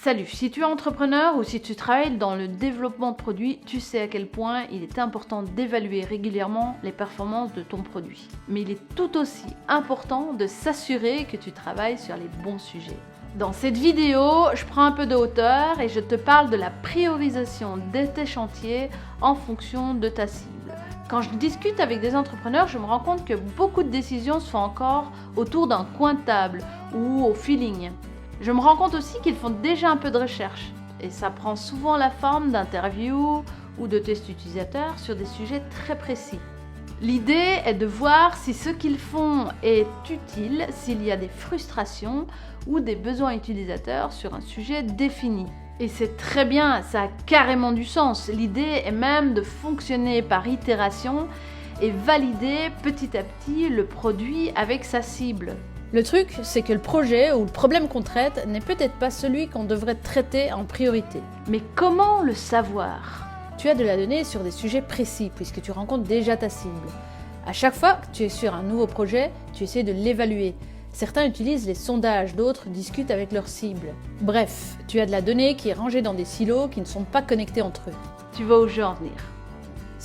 Salut, si tu es entrepreneur ou si tu travailles dans le développement de produits, tu sais à quel point il est important d'évaluer régulièrement les performances de ton produit. Mais il est tout aussi important de s'assurer que tu travailles sur les bons sujets. Dans cette vidéo, je prends un peu de hauteur et je te parle de la priorisation de tes chantiers en fonction de ta cible. Quand je discute avec des entrepreneurs, je me rends compte que beaucoup de décisions se font encore autour d'un coin de table ou au feeling. Je me rends compte aussi qu'ils font déjà un peu de recherche et ça prend souvent la forme d'interviews ou de tests utilisateurs sur des sujets très précis. L'idée est de voir si ce qu'ils font est utile, s'il y a des frustrations ou des besoins utilisateurs sur un sujet défini. Et c'est très bien, ça a carrément du sens. L'idée est même de fonctionner par itération et valider petit à petit le produit avec sa cible. Le truc, c'est que le projet ou le problème qu'on traite n'est peut-être pas celui qu'on devrait traiter en priorité. Mais comment le savoir ? Tu as de la donnée sur des sujets précis puisque tu rencontres déjà ta cible. À chaque fois que tu es sur un nouveau projet, tu essaies de l'évaluer. Certains utilisent les sondages, d'autres discutent avec leur cible. Bref, tu as de la donnée qui est rangée dans des silos qui ne sont pas connectés entre eux. Tu vois où je veux en venir.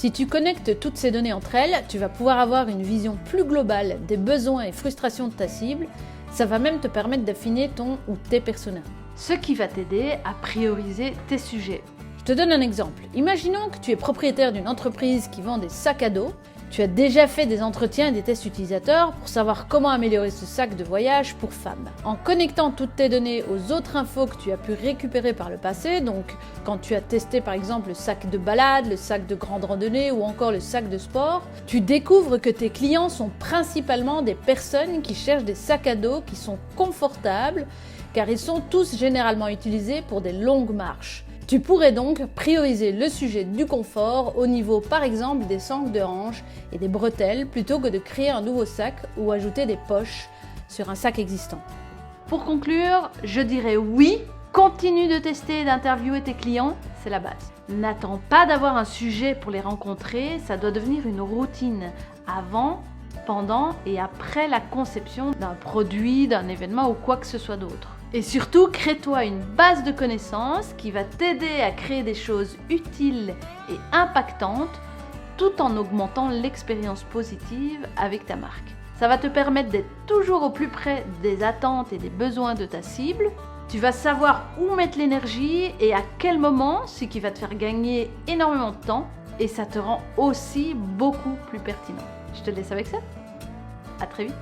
Si tu connectes toutes ces données entre elles, tu vas pouvoir avoir une vision plus globale des besoins et frustrations de ta cible. Ça va même te permettre d'affiner ton ou tes personas. Ce qui va t'aider à prioriser tes sujets. Je te donne un exemple. Imaginons que tu es propriétaire d'une entreprise qui vend des sacs à dos. Tu as déjà fait des entretiens et des tests utilisateurs pour savoir comment améliorer ce sac de voyage pour femmes. En connectant toutes tes données aux autres infos que tu as pu récupérer par le passé, donc quand tu as testé par exemple le sac de balade, le sac de grande randonnée ou encore le sac de sport, tu découvres que tes clients sont principalement des personnes qui cherchent des sacs à dos qui sont confortables car ils sont tous généralement utilisés pour des longues marches. Tu pourrais donc prioriser le sujet du confort au niveau par exemple des sangles de hanche et des bretelles plutôt que de créer un nouveau sac ou ajouter des poches sur un sac existant. Pour conclure, je dirais oui, continue de tester et d'interviewer tes clients, c'est la base. N'attends pas d'avoir un sujet pour les rencontrer, ça doit devenir une routine avant, pendant et après la conception d'un produit, d'un événement ou quoi que ce soit d'autre. Et surtout, crée-toi une base de connaissances qui va t'aider à créer des choses utiles et impactantes tout en augmentant l'expérience positive avec ta marque. Ça va te permettre d'être toujours au plus près des attentes et des besoins de ta cible. Tu vas savoir où mettre l'énergie et à quel moment, ce qui va te faire gagner énormément de temps et ça te rend aussi beaucoup plus pertinent. Je te laisse avec ça. À très vite.